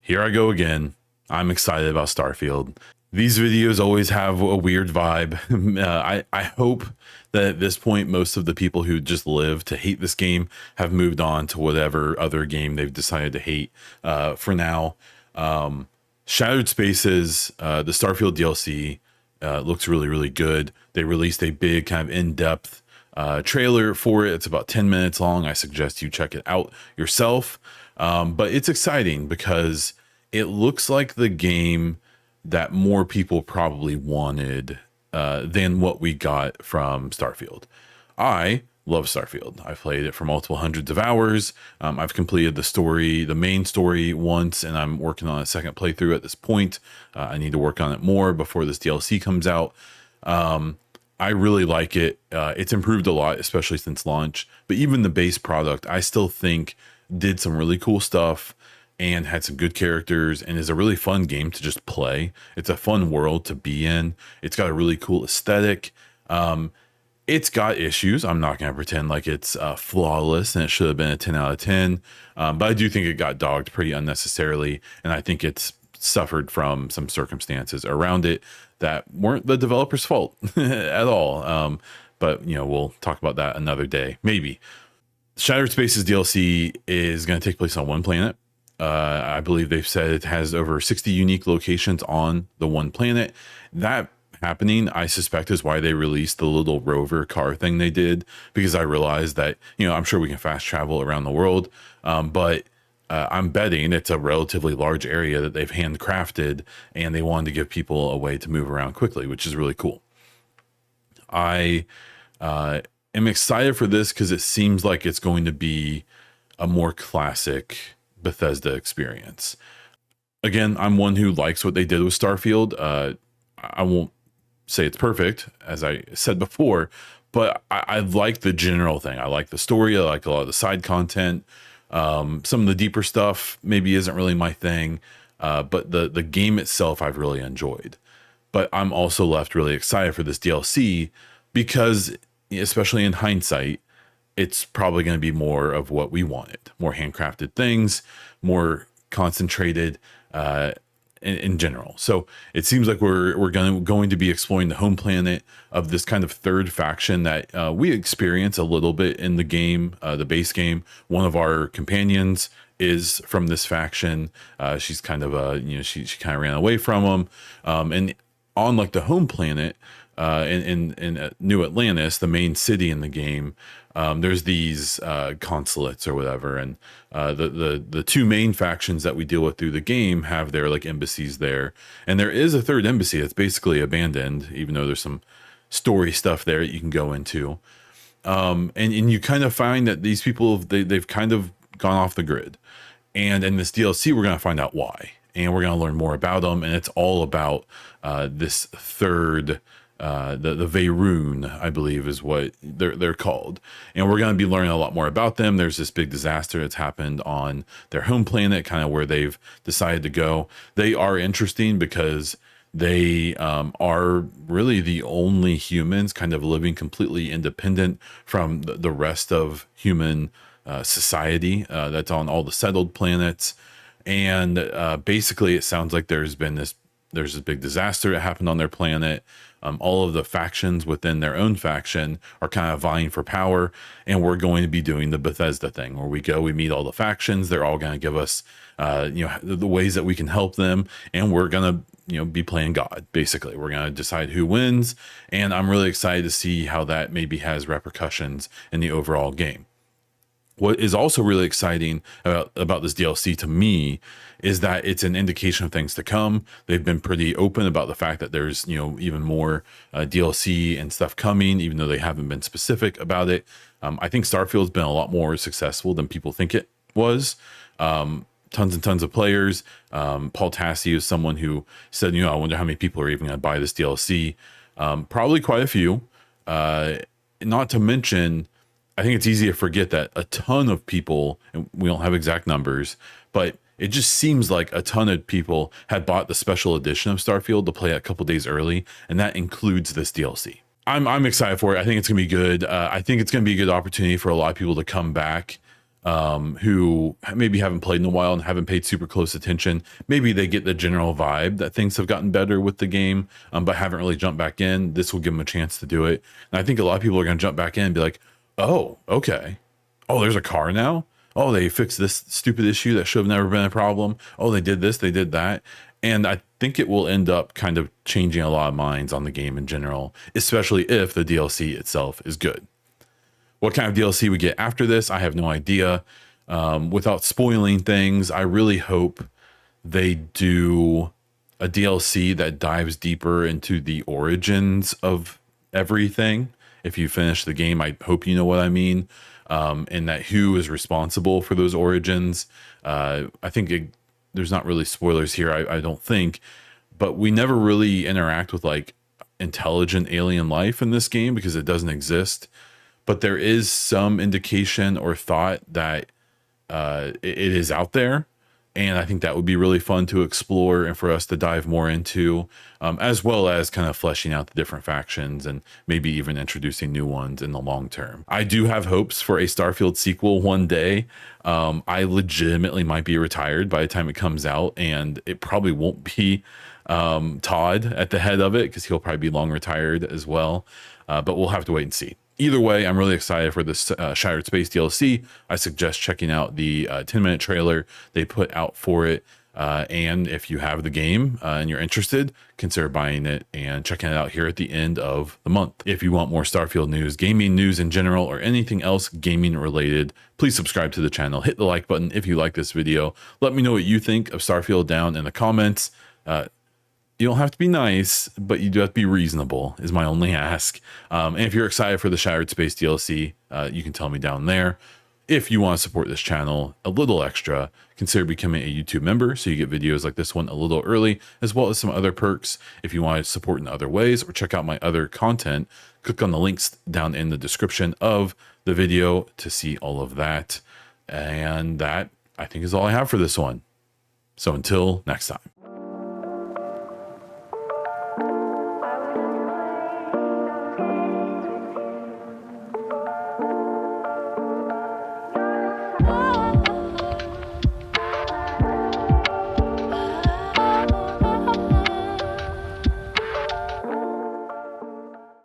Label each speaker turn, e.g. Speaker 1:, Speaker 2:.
Speaker 1: Here I go again. I'm excited about Starfield. These videos always have a weird vibe. I hope that at this point, most of the people who just live to hate this game have moved on to whatever other game they've decided to hate for now. Shattered Spaces, the Starfield DLC, looks really, really good. They released a big kind of in-depth trailer for it. It's about 10 minutes long. I suggest you check it out yourself. But it's exciting because it looks like the game that more people probably wanted than what we got from Starfield. I love Starfield. I've played it for multiple hundreds of hours. I've completed the story, the main story once, and I'm working on a second playthrough at this point. I need to work on it more before this DLC comes out. I really like it. It's improved a lot, especially since launch, but even the base product, I still think did some really cool stuff and had some good characters and is a really fun game to just play. It's a fun world to be in. It's got a really cool aesthetic. It's got issues. I'm not going to pretend like it's flawless and it should have been a 10 out of 10. But I do think it got dogged pretty unnecessarily. And I think it's suffered from some circumstances around it that weren't the developer's fault at all. But, you know, we'll talk about that another day, maybe. Shattered Spaces DLC is going to take place on one planet. I believe they've said it has over 60 unique locations on the one planet. That happening, I suspect, is why they released the little rover car thing they did, because I realized that, you know, I'm sure we can fast travel around the world, but I'm betting it's a relatively large area that they've handcrafted and they wanted to give people a way to move around quickly, which is really cool. I am excited for this because it seems like it's going to be a more classic Bethesda experience. Again, I'm one who likes what they did with Starfield. I won't say it's perfect, as I said before, but I like the general thing. I like the story. I like a lot of the side content. Some of the deeper stuff maybe isn't really my thing, but the game itself I've really enjoyed. But I'm also left really excited for this DLC because, especially in hindsight, it's probably going to be more of what we wanted, more handcrafted things, more concentrated in general. So it seems like we're going to be exploring the home planet of this kind of third faction that we experience a little bit in the game, the base game. One of our companions is from this faction. She's kind of she kind of ran away from them, and on like the home planet. In New Atlantis, the main city in the game, there's these consulates or whatever, and the two main factions that we deal with through the game have their like embassies there, and there is a third embassy that's basically abandoned, even though there's some story stuff there that you can go into, and you kind of find that these people they've kind of gone off the grid, and in this DLC we're going to find out why, and we're going to learn more about them, and it's all about this third. The Veyroon, I believe, is what they're called, and we're going to be learning a lot more about them. There's this big disaster that's happened on their home planet, kind of where they've decided to go. They are interesting because they are really the only humans kind of living completely independent from the rest of human society that's on all the settled planets. And basically, it sounds like there's this big disaster that happened on their planet. All of the factions within their own faction are kind of vying for power, and we're going to be doing the Bethesda thing where we meet all the factions. They're all going to give us, the ways that we can help them, and we're going to, be playing God. Basically, we're going to decide who wins, and I'm really excited to see how that maybe has repercussions in the overall game. What is also really exciting about this DLC to me is that it's an indication of things to come. They've been pretty open about the fact that there's, even more DLC and stuff coming, even though they haven't been specific about it. I think Starfield's been a lot more successful than people think it was. Tons and tons of players. Paul Tassi is someone who said, I wonder how many people are even going to buy this DLC. Probably quite a few. Not to mention, I think it's easy to forget that a ton of people, and we don't have exact numbers, but it just seems like a ton of people had bought the special edition of Starfield to play it a couple days early, and that includes this DLC. I'm excited for it. I think it's gonna be good. I think it's gonna be a good opportunity for a lot of people to come back who maybe haven't played in a while and haven't paid super close attention. Maybe they get the general vibe that things have gotten better with the game, but haven't really jumped back in. This will give them a chance to do it. And I think a lot of people are going to jump back in and be like, oh, okay. Oh, there's a car now. Oh, they fixed this stupid issue that should have never been a problem. Oh, they did this, they did that. And I think it will end up kind of changing a lot of minds on the game in general, especially if the DLC itself is good. What kind of DLC we get after this, I have no idea. Without spoiling things, I really hope they do a DLC that dives deeper into the origins of everything. If you finish the game, I hope you know what I mean. And that who is responsible for those origins. I think there's not really spoilers here, I don't think, but we never really interact with like intelligent alien life in this game because it doesn't exist. But there is some indication or thought that it is out there. And I think that would be really fun to explore and for us to dive more into, as well as kind of fleshing out the different factions and maybe even introducing new ones in the long term. I do have hopes for a Starfield sequel one day. I legitimately might be retired by the time it comes out, and it probably won't be Todd at the head of it because he'll probably be long retired as well. But we'll have to wait and see. Either way, I'm really excited for this Shattered Space DLC. I suggest checking out the 10-minute trailer they put out for it. And if you have the game and you're interested, consider buying it and checking it out here at the end of the month. If you want more Starfield news, gaming news in general, or anything else gaming related, please subscribe to the channel. Hit the like button if you like this video. Let me know what you think of Starfield down in the comments. You don't have to be nice, but you do have to be reasonable is my only ask. And if you're excited for the Shattered Space DLC, you can tell me down there. If you want to support this channel a little extra, consider becoming a YouTube member so you get videos like this one a little early, as well as some other perks. If you want to support in other ways or check out my other content, click on the links down in the description of the video to see all of that. And that, I think, is all I have for this one. So until next time.